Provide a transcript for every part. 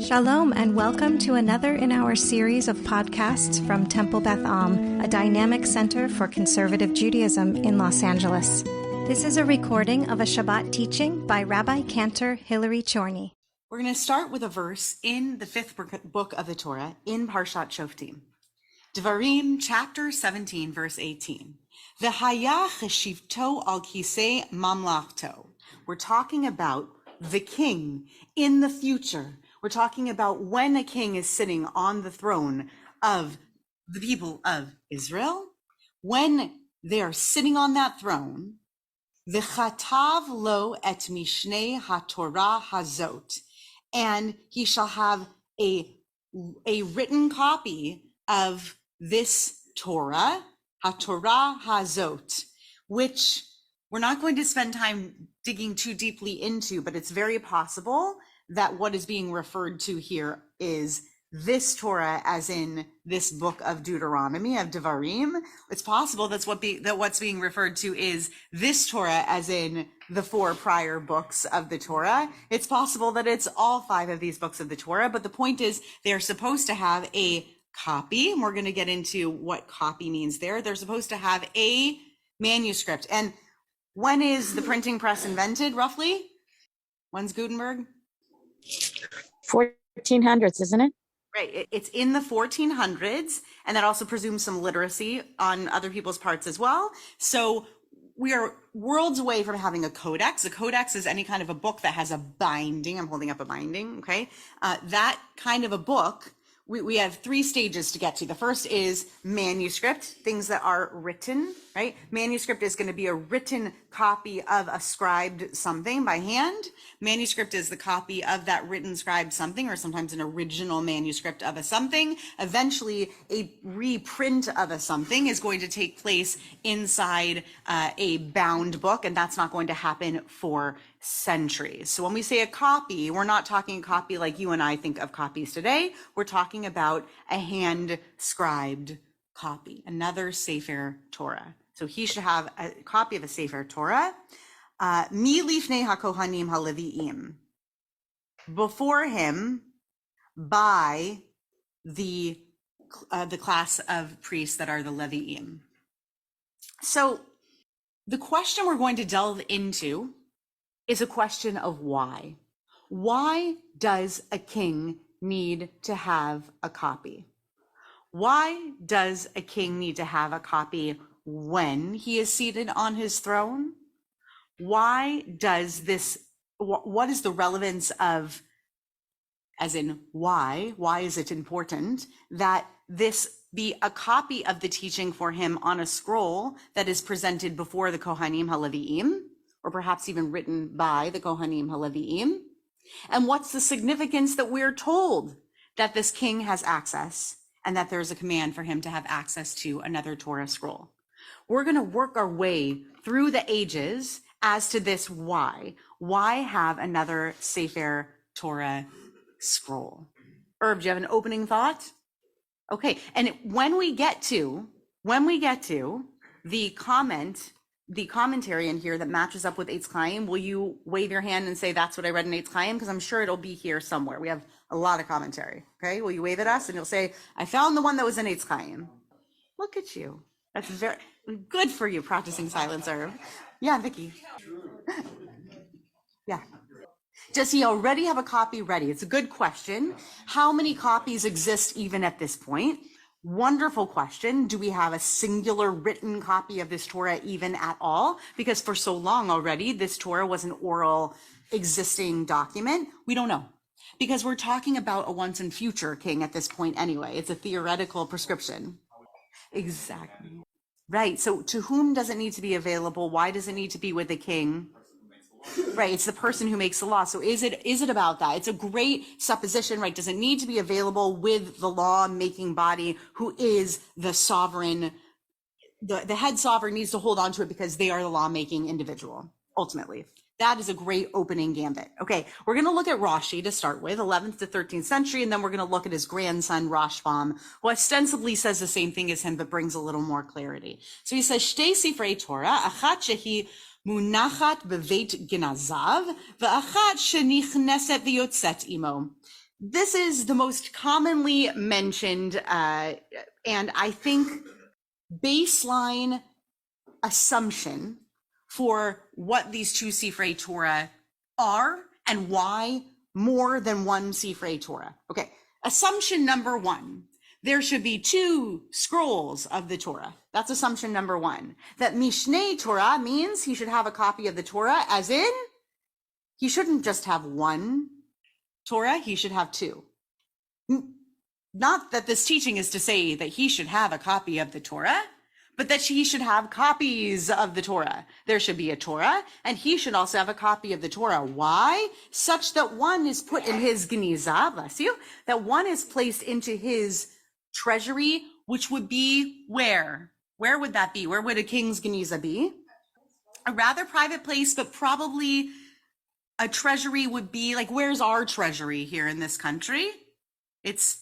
Shalom and welcome to another in our series of podcasts from Temple Beth Am, a dynamic center for conservative Judaism in Los Angeles. This is a recording of a Shabbat teaching by Rabbi-Cantor Chorny. We're going to start with a verse in the fifth book of the Torah in Parshat Shoftim. Devarim chapter 17 verse 18. V'haya cheshivto al kisei mamlachto. We're talking about the king in the future. We're talking about when a king is sitting on the throne of the people of Israel. When they are sitting on that throne, v'chatav lo et mishnei haTorah hazot, and he shall have a written copy of this Torah, haTorah hazot, which we're not going to spend time digging too deeply into, but it's very possible that what is being referred to here is this Torah, as in this book of Deuteronomy, of Devarim. It's possible that what's being referred to is this Torah, as in the four prior books of the Torah. It's possible that it's all five of these books of the Torah, but the point is they're supposed to have a copy. And we're going to get into what copy means there. They're supposed to have a manuscript. And when is the printing press invented, roughly? When's Gutenberg? 1400s, isn't it? Right. It's in the 1400s, and that also presumes some literacy on other people's parts as well. So we are worlds away from having a codex. A codex is any kind of a book that has a binding. I'm holding up a binding. Okay. That kind of a book, we have three stages to get to. The first is manuscript, things that are written, right? Manuscript is going to be a written copy of a scribed something by hand. Manuscript is the copy of that written scribed something, or sometimes an original manuscript of a something. Eventually, a reprint of a something is going to take place inside a bound book, and that's not going to happen for centuries. So when we say a copy, we're not talking a copy like you and I think of copies today. We're talking about a hand-scribed copy, another Sefer Torah. So he should have a copy of a Sefer Torah. Mi lifnei hakohanim haleviim. Before him, by the class of priests that are the Leviim. So the question we're going to delve into is a question of why. Why does a king need to have a copy? Why does a king need to have a copy when he is seated on his throne? Why does this, what is the relevance of, as in why is it important that this be a copy of the teaching for him on a scroll that is presented before the Kohanim HaLevi'im, or perhaps even written by the Kohanim HaLevi'im? And what's the significance that we're told that this king has access and that there's a command for him to have access to another Torah scroll? We're going to work our way through the ages as to this why. Why have another Sefer Torah scroll? Herb, do you have an opening thought? Okay, and when we get to the commentary in here that matches up with Eitz Chaim, will you wave your hand and say, that's what I read in Eitz Chaim? Because I'm sure it'll be here somewhere. We have a lot of commentary. Okay, will you wave at us? And you'll say, I found the one that was in Eitz Chaim. Look at you. That's very good for you, practicing silence, Herb. Yeah, Vicky. Yeah. Does he already have a copy ready? It's a good question. How many copies exist even at this point? Wonderful question. Do we have a singular written copy of this Torah even at all? Because for so long already, this Torah was an oral existing document. We don't know. Because we're talking about a once and future king at this point anyway. It's a theoretical prescription. Exactly. Right. So to whom does it need to be available? Why does it need to be with the king? Right. It's the person who makes the law. So is it about that? It's a great supposition, right? Does it need to be available with the law making body who is the sovereign? The head sovereign needs to hold on to it because they are the law making individual, ultimately. That is a great opening gambit. Okay, we're going to look at Rashi to start with, 11th to 13th century, and then we're going to look at his grandson, Rashbam, who ostensibly says the same thing as him, but brings a little more clarity. So he says, Shtei Sifrei Torah, achat shehi munachat beveit genazav, ve'achat shenichneset v'yotzet imo. This is the most commonly mentioned, and I think baseline assumption for what these two Sifrei Torah are and why more than one Sifrei Torah. Okay, assumption number one, there should be two scrolls of the Torah. That's assumption number one. That Mishneh Torah means he should have a copy of the Torah, as in he shouldn't just have one Torah, he should have two. Not that this teaching is to say that he should have a copy of the Torah, but that he should have copies of the Torah. There should be a Torah, and he should also have a copy of the Torah. Why? Such that one is put in his geniza, bless you, that one is placed into his treasury, which would be where? Where would that be? Where would a king's geniza be? A rather private place, but probably a treasury would be like, where's our treasury here in this country? It's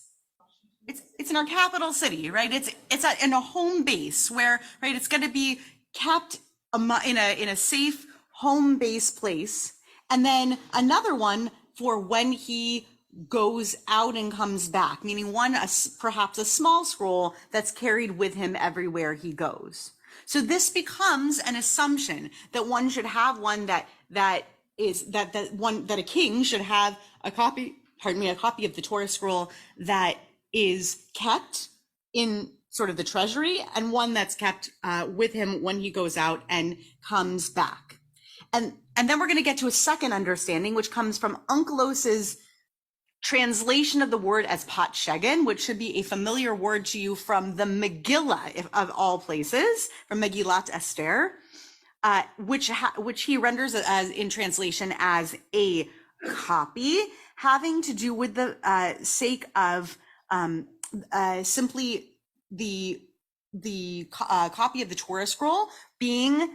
in our capital city, right? It's in a home base where, right, it's going to be kept in a safe home base place. And then another one for when he goes out and comes back, meaning one, perhaps a small scroll that's carried with him everywhere he goes. So this becomes an assumption that one should have one that a king should have a copy of the Torah scroll that is kept in sort of the treasury, and one that's kept with him when he goes out and comes back. And then we're going to get to a second understanding, which comes from Onkelos's translation of the word as pot shegen, which should be a familiar word to you from the Megillah, of all places, from Megillat Esther, which he renders as in translation as a copy, having to do with the sake of simply the copy of the Torah scroll being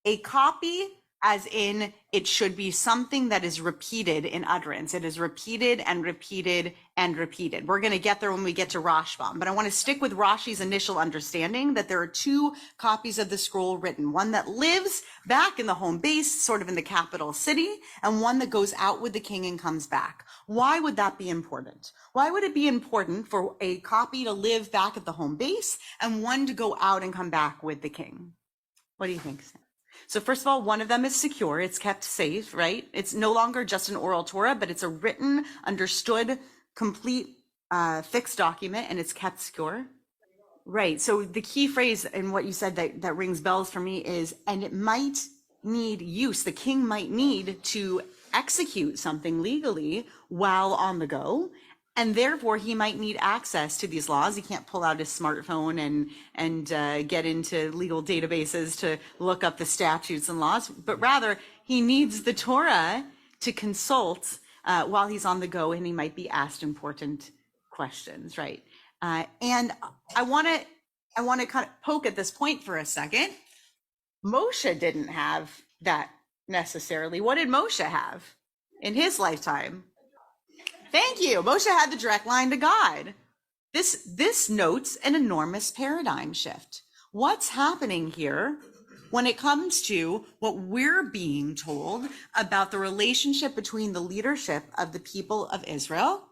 a copy, as in it should be something that is repeated in utterance. It is repeated and repeated and repeated. We're going to get there when we get to Rashbam, but I want to stick with Rashi's initial understanding that there are two copies of the scroll written, one that lives back in the home base, sort of in the capital city, and one that goes out with the king and comes back. Why would that be important? Why would it be important for a copy to live back at the home base and one to go out and come back with the king? What do you think, Sam? So first of all, one of them is secure. It's kept safe, right? It's no longer just an oral Torah, but it's a written, understood, complete, fixed document, and it's kept secure. Right. So the key phrase in what you said that rings bells for me is, and it might need use. The king might need to execute something legally while on the go. And therefore, he might need access to these laws. He can't pull out his smartphone and get into legal databases to look up the statutes and laws, but rather he needs the Torah to consult while he's on the go, and he might be asked important questions, right? And I want to kind of poke at this point for a second. Moshe didn't have that necessarily. What did Moshe have in his lifetime? Thank you. Moshe had the direct line to God. This notes an enormous paradigm shift. What's happening here when it comes to what we're being told about the relationship between the leadership of the people of Israel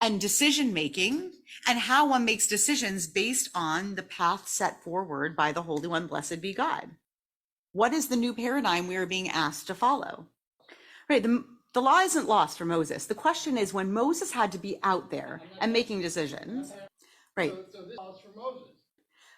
and decision making, and how one makes decisions based on the path set forward by the Holy One, blessed be God? What is the new paradigm we are being asked to follow? Right. The law isn't lost for Moses. The question is, when Moses had to be out there and making decisions, right? So this law is for Moses.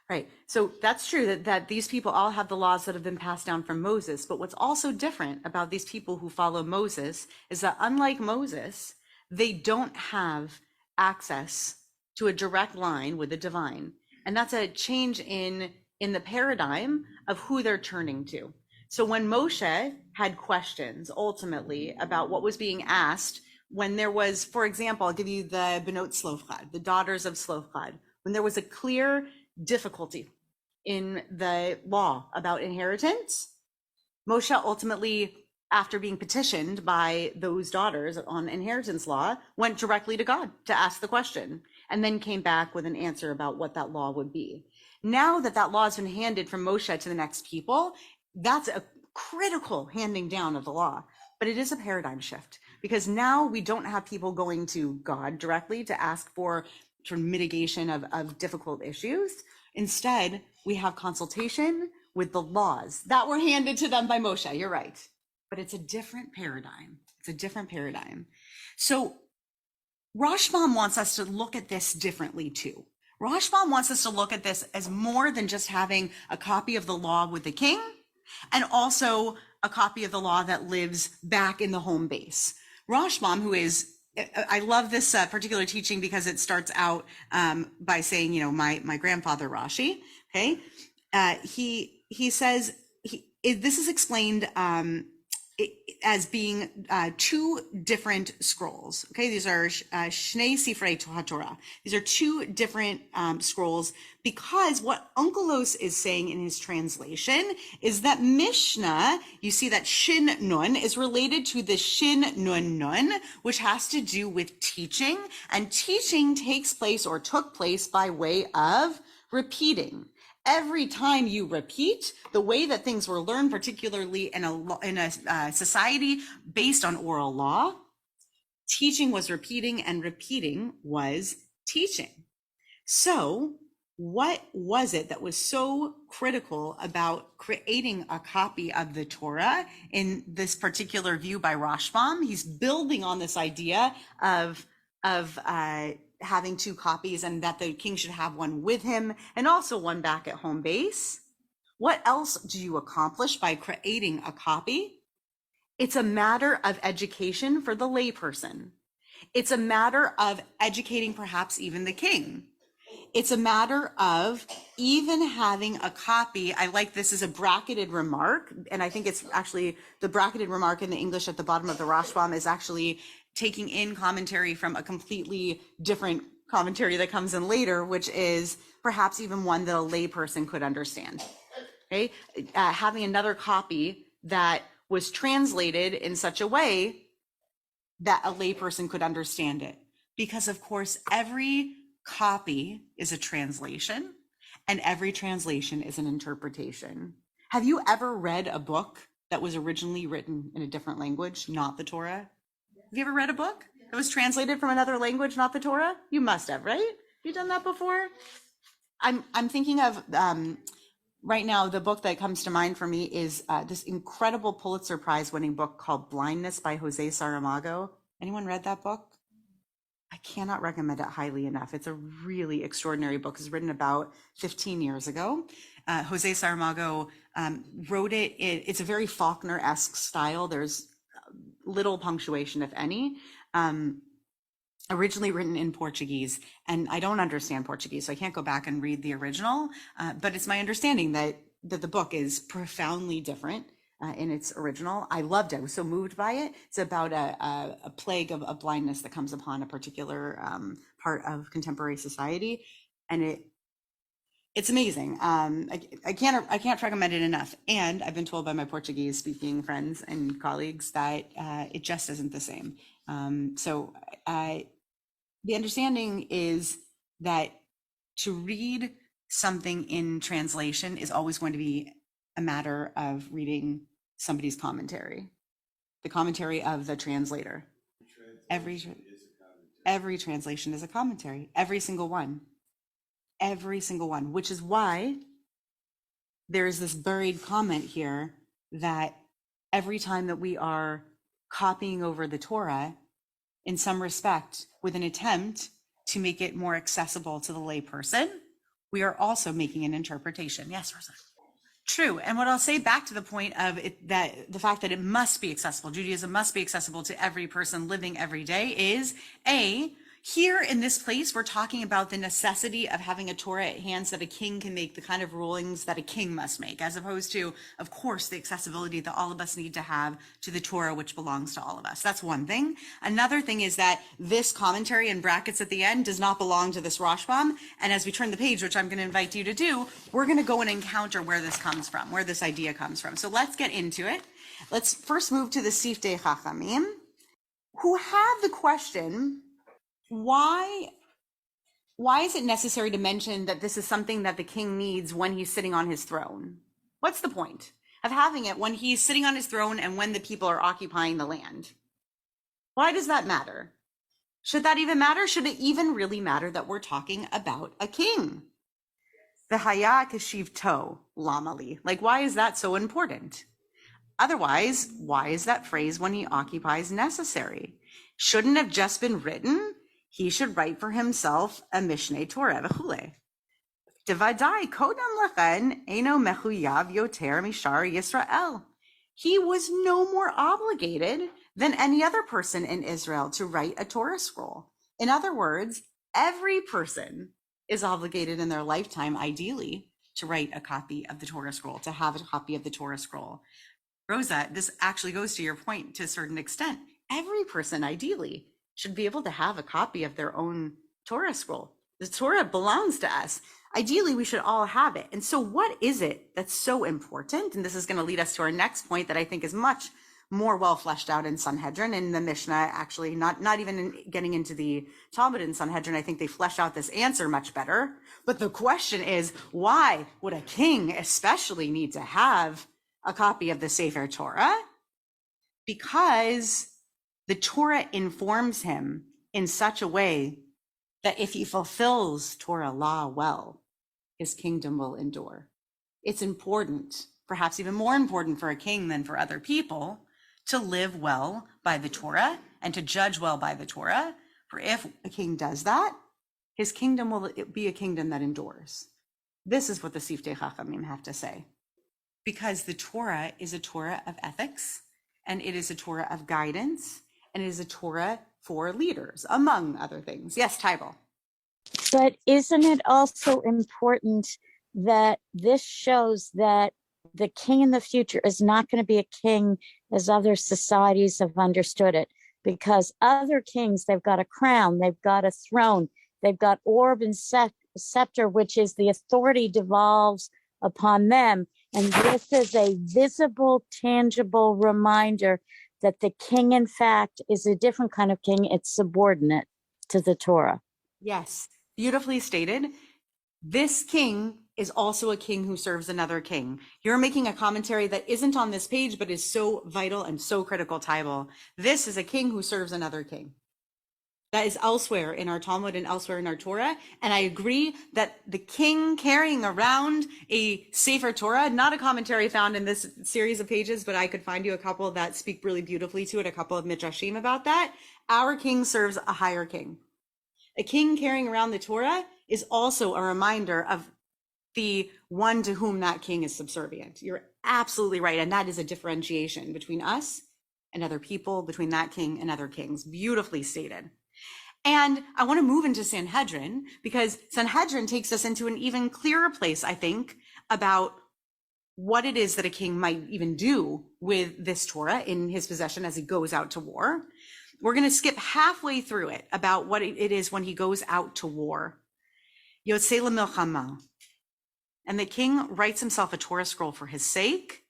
Right. So that's true that these people all have the laws that have been passed down from Moses. But what's also different about these people who follow Moses is that, unlike Moses, they don't have access to a direct line with the divine. And that's a change in the paradigm of who they're turning to. So when Moshe had questions ultimately about what was being asked, when there was, for example, I'll give you the Benot Slofchad, the daughters of Slofchad, when there was a clear difficulty in the law about inheritance, Moshe ultimately, after being petitioned by those daughters on inheritance law, went directly to God to ask the question, and then came back with an answer about what that law would be. Now that law has been handed from Moshe to the next people, that's a critical handing down of the law, but it is a paradigm shift, because now we don't have people going to God directly to ask for sort of mitigation of difficult issues. Instead, we have consultation with the laws that were handed to them by Moshe. You're right. But it's a different paradigm. It's a different paradigm. So Rashbam wants us to look at this differently too. Rashbam wants us to look at this as more than just having a copy of the law with the king, and also a copy of the law that lives back in the home base. Rashbam, who is, I love this particular teaching because it starts out by saying, you know, my grandfather Rashi, okay? He says, this is explained as being two different scrolls. Okay, these are Shnei Sifrei Torah. These are two different scrolls, because what Onkelos is saying in his translation is that Mishnah, you see that Shin Nun is related to the Shin Nun Nun, which has to do with teaching, and teaching takes place or took place by way of repeating. Every time you repeat, the way that things were learned, particularly in a society based on oral law, teaching was repeating and repeating was teaching. So what was it that was so critical about creating a copy of the Torah in this particular view by Rashbam? He's building on this idea of having two copies, and that the king should have one with him and also one back at home base. What else do you accomplish by creating a copy? It's a matter of education for the layperson. It's a matter of educating perhaps even the king. It's a matter of even having a copy. I like this as a bracketed remark, and I think it's actually the bracketed remark in the English at the bottom of the Rashbam is actually taking in commentary from a completely different commentary that comes in later, which is perhaps even one that a layperson could understand. Okay, having another copy that was translated in such a way that a layperson could understand it, because of course every copy is a translation, and every translation is an interpretation. Have you ever read a book that was originally written in a different language, not the Torah? Have you ever read a book that was translated from another language, not the Torah? You must have, right? Have you done that before? I'm thinking of right now, the book that comes to mind for me is this incredible Pulitzer Prize winning book called Blindness by Jose Saramago. Anyone read that book? I cannot recommend it highly enough. It's a really extraordinary book. It's written about 15 years ago. Jose Saramago wrote it. It's a very Faulkner-esque style. There's little punctuation, if any. Originally written in Portuguese, and I don't understand Portuguese, so I can't go back and read the original, but it's my understanding that the book is profoundly different in its original. I loved it. I was so moved by it. It's about a plague of blindness that comes upon a particular part of contemporary society, and it's amazing. I can't recommend it enough. And I've been told by my Portuguese speaking friends and colleagues that it just isn't the same. So the understanding is that to read something in translation is always going to be a matter of reading somebody's commentary, the commentary of the translator. Every translation is a commentary, every single one, which is why there is this buried comment here that every time that we are copying over the Torah, in some respect, with an attempt to make it more accessible to the lay person, we are also making an interpretation. Yes, Rosa. True. And what I'll say back to the point of it, that the fact that it must be accessible, Judaism must be accessible to every person living every day, is here in this place, we're talking about the necessity of having a Torah at hand so that a king can make the kind of rulings that a king must make, as opposed to, of course, the accessibility that all of us need to have to the Torah, which belongs to all of us. That's one thing. Another thing is that this commentary in brackets at the end does not belong to this Rashbam. And as we turn the page, which I'm going to invite you to do, we're going to go and encounter where this comes from, where this idea comes from. So let's get into it. Let's first move to the Siftei Chachamim, who have the question, why is it necessary to mention that this is something that the king needs when he's sitting on his throne? What's the point of having it when he's sitting on his throne and when the people are occupying the land? Why does that matter? Should that even matter? Should it even really matter that we're talking about a king? V'haya keshivto lamali. Like, why is that so important? Otherwise, why is that phrase when he occupies necessary? Shouldn't have just been written. He should write for himself a Mishneh Torah v'chule. Devadai kodam lechen eno mechuyav yoter mishar Yisrael. He was no more obligated than any other person in Israel to write a Torah scroll. In other words, every person is obligated in their lifetime, ideally, to write a copy of the Torah scroll, to have a copy of the Torah scroll. Rosa, this actually goes to your point to a certain extent. Every person, ideally, should be able to have a copy of their own Torah scroll. The Torah belongs to us. Ideally, we should all have it. And so what is it that's so important? And this is going to lead us to our next point that I think is much more well fleshed out in Sanhedrin, in the Mishnah, actually, not even in getting into the Talmud in Sanhedrin. I think they flesh out this answer much better. But the question is, why would a king especially need to have a copy of the Sefer Torah? Because the Torah informs him in such a way that if he fulfills Torah law well, his kingdom will endure. It's important, perhaps even more important for a king than for other people, to live well by the Torah and to judge well by the Torah. For if a king does that, his kingdom will be a kingdom that endures. This is what the Siftei Chachamim have to say. Because the Torah is a Torah of ethics, and it is a Torah of guidance, and it is a Torah for leaders, among other things. Yes, Tybal. But isn't it also important that this shows that the king in the future is not going to be a king as other societies have understood it? Because other kings, they've got a crown, they've got a throne, they've got orb and scepter, which is the authority devolves upon them. And this is a visible, tangible reminder that the king, in fact, is a different kind of king. It's subordinate to the Torah. Yes, beautifully stated. This king is also a king who serves another king. You're making a commentary that isn't on this page, but is so vital and so critical, Tybal. This is a king who serves another king. That is elsewhere in our Talmud and elsewhere in our Torah. And I agree that the king carrying around a Sefer Torah, not a commentary found in this series of pages, but I could find you a couple that speak really beautifully to it, a couple of midrashim about that. Our king serves a higher king. A king carrying around the Torah is also a reminder of the one to whom that king is subservient. You're absolutely right. And that is a differentiation between us and other people, between that king and other kings. Beautifully stated. And I want to move into Sanhedrin, because Sanhedrin takes us into an even clearer place, I think, about what it is that a king might even do with this Torah in his possession as he goes out to war. We're going to skip halfway through it about what it is when he goes out to war. Yotzei lemilchama. And the king writes himself a Torah scroll for his sake.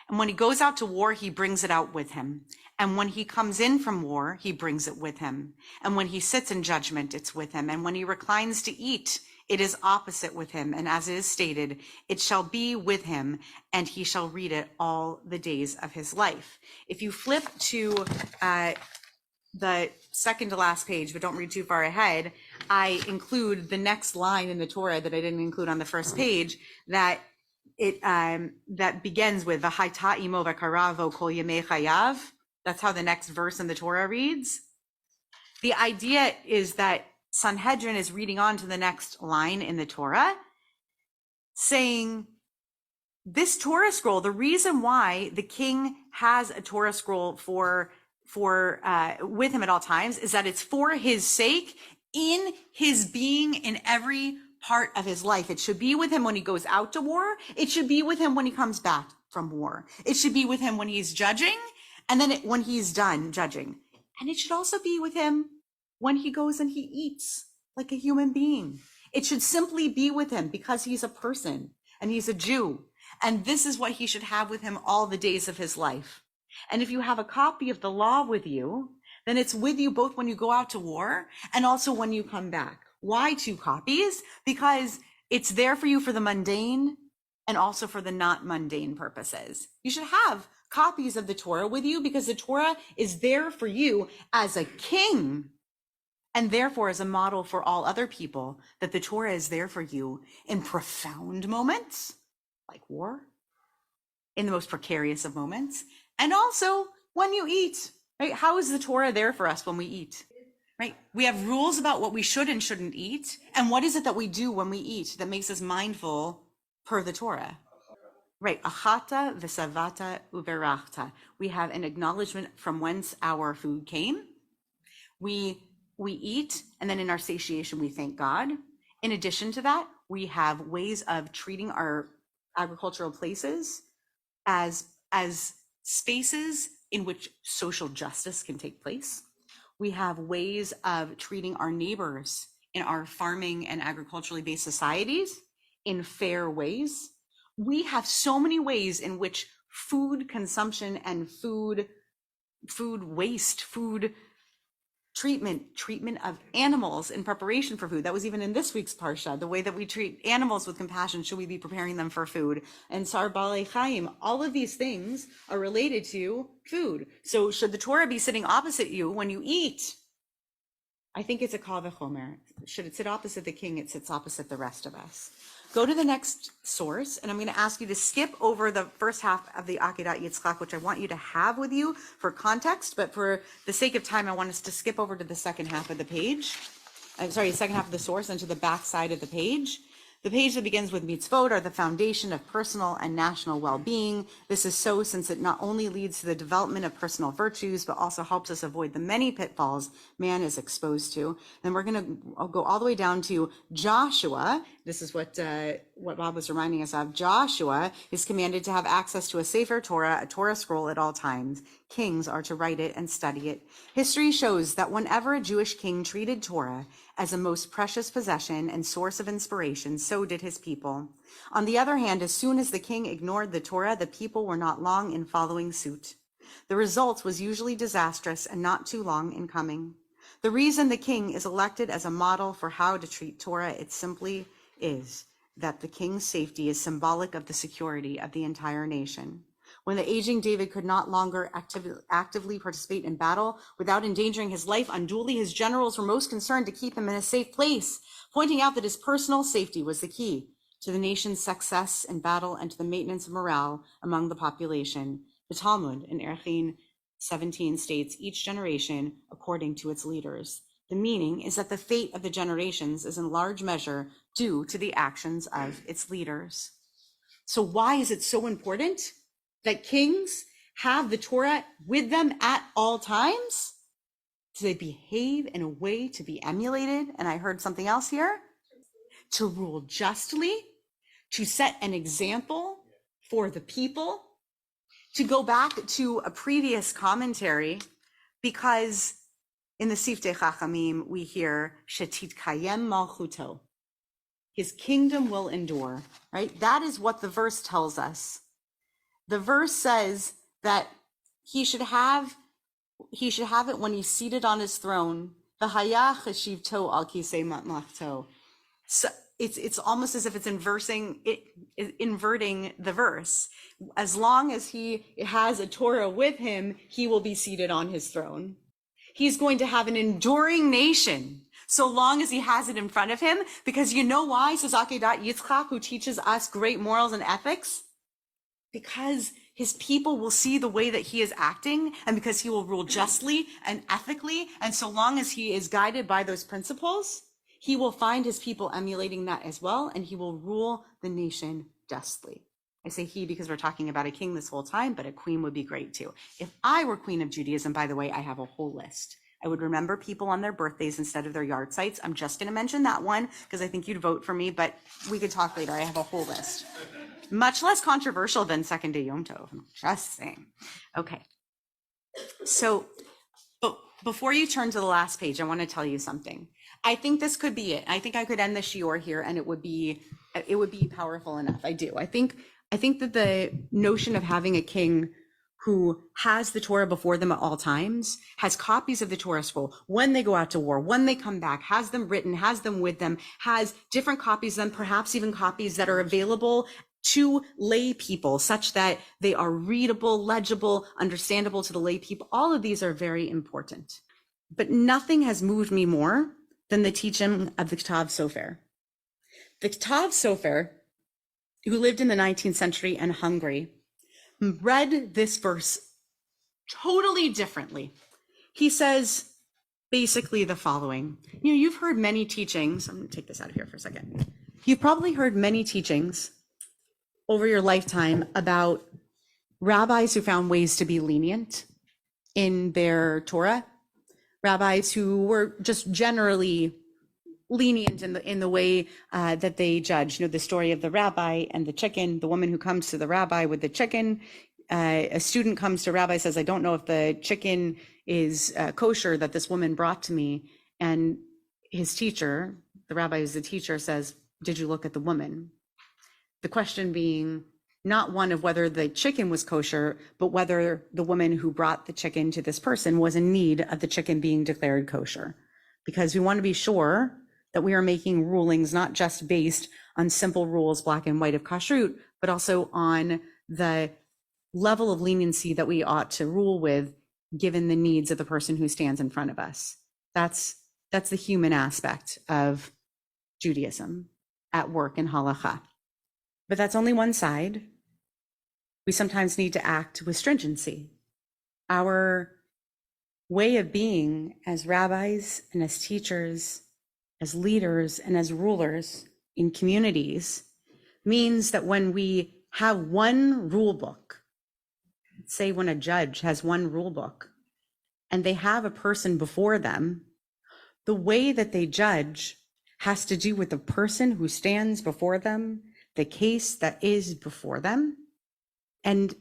And when he goes out to war, he brings it out with him. And when he comes in from war, he brings it with him. And when he sits in judgment, it's with him. And when he reclines to eat, it is opposite with him. And as it is stated, it shall be with him, and he shall read it all the days of his life. If you flip to the second to last page, but don't read too far ahead, I include the next line in the Torah that I didn't include on the first page, that that begins with "V'haita imo v'karavo kol yemei chayav." That's how the next verse in the Torah reads. The idea is that Sanhedrin is reading on to the next line in the Torah, saying this Torah scroll, the reason why the king has a Torah scroll with him at all times is that it's for his sake in his being in every part of his life. It should be with him when he goes out to war. It should be with him when he comes back from war. It should be with him when he's judging, and then when he's done judging. And it should also be with him when he goes and he eats like a human being. It should simply be with him because he's a person and he's a Jew. And this is what he should have with him all the days of his life. And if you have a copy of the law with you, then it's with you both when you go out to war and also when you come back. Why 2 copies? Because it's there for you for the mundane and also for the not mundane purposes. You should have copies of the Torah with you because the Torah is there for you as a king and therefore as a model for all other people, that the Torah is there for you in profound moments like war, in the most precarious of moments, and also when you eat, right? How is the Torah there for us when we eat, right? We have rules about what we should and shouldn't eat. And what is it that we do when we eat that makes us mindful per the Torah? Right, achata v'savata uberachta. We have an acknowledgement from whence our food came. We eat, and then in our satiation, we thank God. In addition to that, we have ways of treating our agricultural places as spaces in which social justice can take place. We have ways of treating our neighbors in our farming and agriculturally based societies in fair ways. We have so many ways in which food consumption and food waste, food treatment of animals in preparation for food. That was even in this week's Parsha, the way that we treat animals with compassion. Should we be preparing them for food? And Sar Balei Chaim, all of these things are related to food. So should the Torah be sitting opposite you when you eat? I think it's a kal v'chomer. Should it sit opposite the king? It sits opposite the rest of us. Go to the next source, and I'm going to ask you to skip over the first half of the Akedat Yitzchak, which I want you to have with you for context, but for the sake of time, I want us to skip over to the second half of the page. Second half of the source and to the back side of the page. The page that begins with mitzvot are the foundation of personal and national well-being. This is so since it not only leads to the development of personal virtues, but also helps us avoid the many pitfalls man is exposed to. Then we're going to go all the way down to Joshua. This is what Bob was reminding us of. Joshua is commanded to have access to a Sefer Torah, a Torah scroll at all times. Kings are to write it and study it. History shows that whenever a Jewish king treated Torah as a most precious possession and source of inspiration, so did his people. On the other hand, as soon as the king ignored the Torah, the people were not long in following suit. The result was usually disastrous and not too long in coming. The reason the king is elected as a model for how to treat Torah, it simply is that the king's safety is symbolic of the security of the entire nation. When the aging David could not longer actively participate in battle without endangering his life unduly, his generals were most concerned to keep him in a safe place, pointing out that his personal safety was the key to the nation's success in battle and to the maintenance of morale among the population. The Talmud in Erchin 17 states, each generation according to its leaders. The meaning is that the fate of the generations is in large measure due to the actions of its leaders. So why is it so important that kings have the Torah with them at all times? Do they behave in a way to be emulated? And I heard something else here. To rule justly, to set an example for the people, to go back to a previous commentary, because in the Siftei Chachamim, we hear, Shetitkayem Malchuto. His kingdom will endure, right? That is what the verse tells us. The verse says that he should have it when he's seated on his throne. V'haya cheshivto al kisei mamlachto. So it's almost as if it's inverting the verse. As long as he has a Torah with him, he will be seated on his throne. He's going to have an enduring nation so long as he has it in front of him. Because you know why, says Akedat Yitzchak, who teaches us great morals and ethics? Because his people will see the way that he is acting, and because he will rule justly and ethically. And so long as he is guided by those principles, he will find his people emulating that as well, and he will rule the nation justly. I say he because we're talking about a king this whole time, but a queen would be great too. If I were queen of Judaism, by the way, I have a whole list. I would remember people on their birthdays instead of their yard sites. I'm just going to mention that one because I think you'd vote for me, but we could talk later. I have a whole list. Much less controversial than second day Yom Tov. I'm just saying. Okay. So before you turn to the last page, I want to tell you something. I think this could be it. I think I could end the shiur here and it would be powerful enough. I do. I think that the notion of having a king who has the Torah before them at all times, has copies of the Torah scroll when they go out to war, when they come back, has them written, has them with them, has different copies, then perhaps even copies that are available to lay people such that they are readable, legible, understandable to the lay people. All of these are very important. But nothing has moved me more than the teaching of the Ktav Sofer. The Ktav Sofer, who lived in the 19th century in Hungary, read this verse totally differently. He says basically the following. You've heard many teachings. I'm going to take this out of here for a second. You've probably heard many teachings over your lifetime about rabbis who found ways to be lenient in their Torah, rabbis who were just generally lenient in the way that they judge. The story of the rabbi and the chicken, the woman who comes to the rabbi with the chicken. A student comes to rabbi, says, I don't know if the chicken is kosher that this woman brought to me. And his teacher, the rabbi is the teacher, says, did you look at the woman? The question being not one of whether the chicken was kosher, but whether the woman who brought the chicken to this person was in need of the chicken being declared kosher. Because we want to be sure that we are making rulings not just based on simple rules, black and white of kashrut, but also on the level of leniency that we ought to rule with, given the needs of the person who stands in front of us. That's the human aspect of Judaism at work in halakha. But that's only one side. We sometimes need to act with stringency. Our way of being as rabbis and as teachers, as leaders and as rulers in communities means that when we have one rule book, say when a judge has one rule book and they have a person before them, the way that they judge has to do with the person who stands before them, the case that is before them. And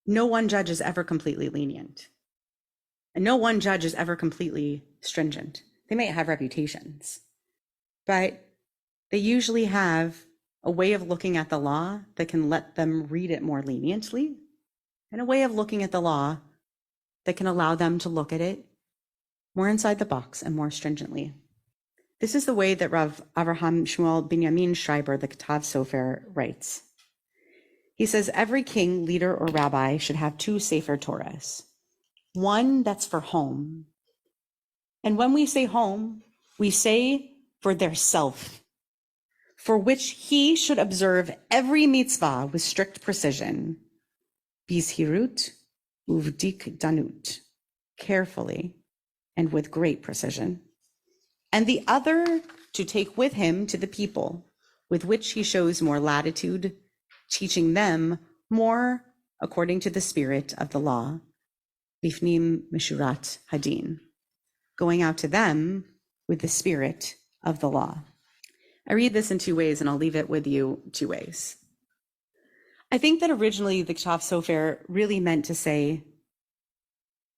no one judge is ever completely lenient. And no one judge is ever completely stringent. They may have reputations, but they usually have a way of looking at the law that can let them read it more leniently, and a way of looking at the law that can allow them to look at it more inside the box and more stringently. This is the way that Rav Avraham Shmuel Binyamin Schreiber, the Ktav Sofer, writes. He says, every king, leader, or rabbi should have two Sefer Torahs. One that's for home. And when we say home, we say for their self, for which he should observe every mitzvah with strict precision, bizhirut uvdik danut, carefully and with great precision. And the other to take with him to the people, with which he shows more latitude, teaching them more according to the spirit of the law, lifnim mishurat hadin, going out to them with the spirit of the law. I read this in two ways, and I'll leave it with you two ways. I think that originally the Ktav Sofer really meant to say,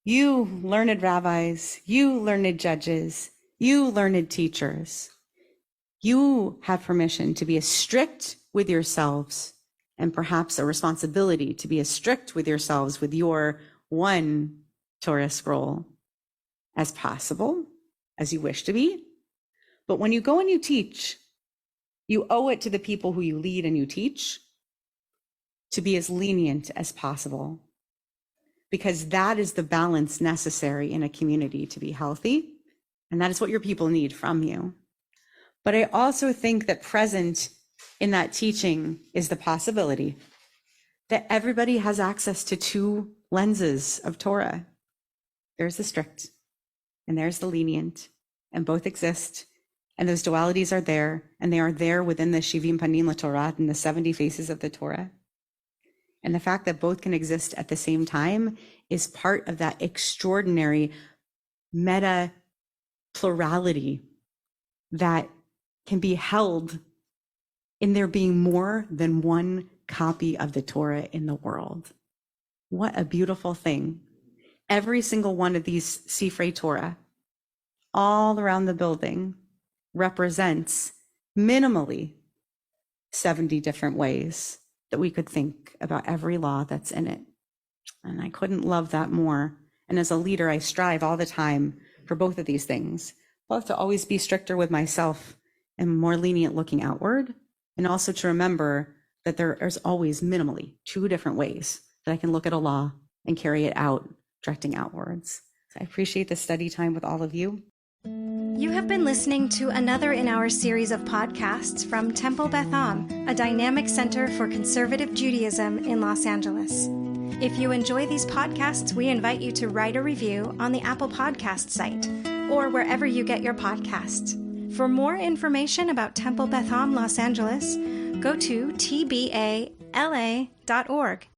you learned rabbis, you learned judges, you learned teachers, you have permission to be as strict with yourselves, and perhaps a responsibility to be as strict with yourselves with your one Torah scroll as possible, as you wish to be. But when you go and you teach, you owe it to the people who you lead and you teach to be as lenient as possible, because that is the balance necessary in a community to be healthy. And that is what your people need from you. But I also think that present in that teaching is the possibility that everybody has access to two lenses of Torah. There's the strict and there's the lenient, and both exist. And those dualities are there, and they are there within the Shivim Panim LaTorah and the 70 faces of the Torah. And the fact that both can exist at the same time is part of that extraordinary meta plurality that can be held in there being more than one copy of the Torah in the world. What a beautiful thing. Every single one of these Sifrei Torah, all around the building, represents minimally 70 different ways that we could think about every law that's in it. And I couldn't love that more. And as a leader, I strive all the time for both of these things, both to always be stricter with myself and more lenient looking outward, and also to remember that there's always minimally 2 different ways that I can look at a law and carry it out, directing outwards. So I appreciate the study time with all of you. You have been listening to another in our series of podcasts from Temple Beth Am, a dynamic center for conservative Judaism in Los Angeles. If you enjoy these podcasts, we invite you to write a review on the Apple Podcast site or wherever you get your podcasts. For more information about Temple Beth Am Los Angeles, go to tbala.org.